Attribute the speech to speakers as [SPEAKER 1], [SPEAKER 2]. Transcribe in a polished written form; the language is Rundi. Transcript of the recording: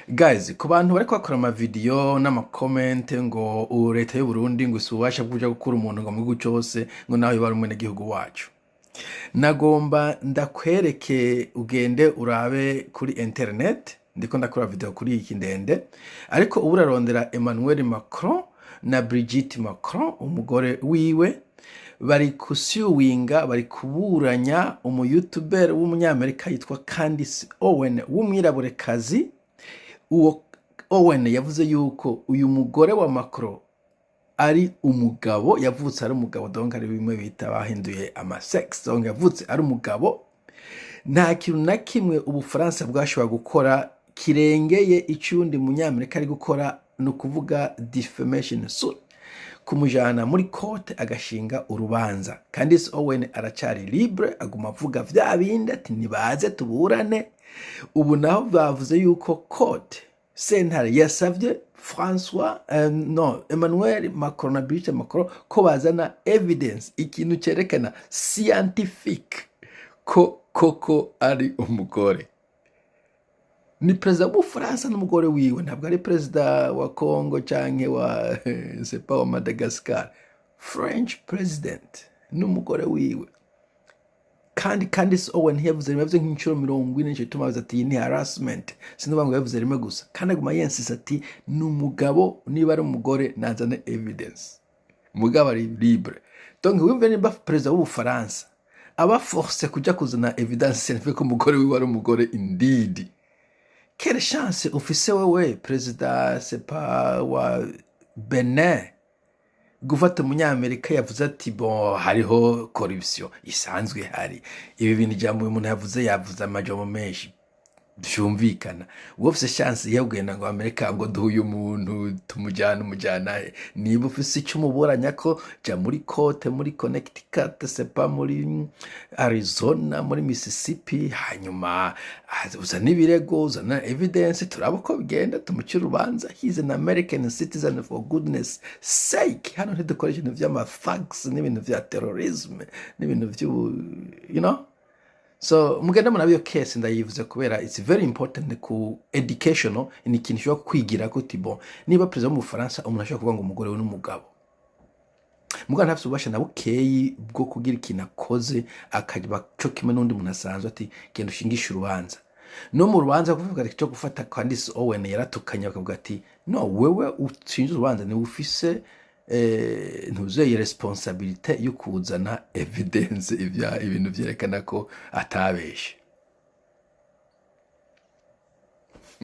[SPEAKER 1] Guys, ku bantu bariko bakora ama video n'ama-comment ngo leta y'u Burundi ngo isubasha kuja gukura umuntu ngo mu gihugu cose ngo nawe bari umwenegihugu wacu, nagomba ndakwereke ugende urabe kuri internet, ndiko ndakora video kuri iki ndende, ariko ubu urarondera Emmanuel Macron na Brigitte Macron umugore wiwe bari kusuwinga, bari kuburanya umu-youtuber w'umunyamerika yitwa Candace Owen w'umwiraburekazi. Uwo Owen yavuze yuko uyu mugore wa Macron ari umugabo, yavutse ari umugabo, donc ari bimwe bita bahinduye ama-sex, donc yavutse ari umugabo. Nta kintu na kimwe Ubufaransa bwashobora gukora kirengeye icundi munyamerika ari gukora, no kuvuga defamation suit, kumujana muri court agashinga urubanza. Candace Owen aracari libre, aguma avuga vya bindi ati nibaze tuburane. Ubu naho bavuze yuko court sentare yasavye Emmanuel Macron na Brigitte Macron ko bazana evidence, ikintu cerekana scientifique ko koko ari umugore. Ni perezida w'Ubufaransa n'umugore wiwe, ntabwo ari perezida wa Congo canke wa sepa wa Madagascar. French president n'umugore wiwe. Kandi Candace Owen yavuze nk'inshuro 40 nico tumaze ati ni harassment, sinubanga yavuze rimwe gusa, kandi aguma yensisa ati n'umugabo, niba ari umugore nazane evidence. Umugabo ari libre, donc wimve nimba perezida w'Ubufaransa aba force kuja kuzana evidence scientifique ko umugore wiwe ari umugore indeed. Quelle chance ufise wewe perezida sepa wa Benin gufata umunyamerika yavuze ati bon hariho corruption isanzwe hari, ibi bintu jambo umuntu yavuze amajambo menshi byumvikana. Ufise chance yabwenda ngo Amerika ngo duhuye umuntu umujana niba ufise icyo umuburanya ko ja muri cote, muri Connecticut, sepa muri Arizona, muri Mississippi, hanyuma uzana ibirego, uzana evidence, turabo ko bigenda tumucira urubanza. He's an American citizen for goodness sake. Hano ntidukoresha ibintu vy'ama-thugs n'ibintu vya terrorism n'ibintu vyo So mugenda munabiyo case ndayivuze kubera it's very important ku educational, ni ikintu cyo kwigira ko tibo niba president mu Faransa umuntu ashaka kuvuga ngo umugore we n'umugabo, mugana ntafite ubasha na bukeyi bwo kugira ikintu akoze akajiba cyo kimwe n'undi muntu asanzwe ati genda ushingisha urubanza. No mu rubanza kuvuga cyo gufata Candace Owen yaratukanya bakavuga ati no, wewe ushinja urubanza ni ufise ntuzeye responsabilité yo kuzana evidence ibintu vyerekana ko atabeshe.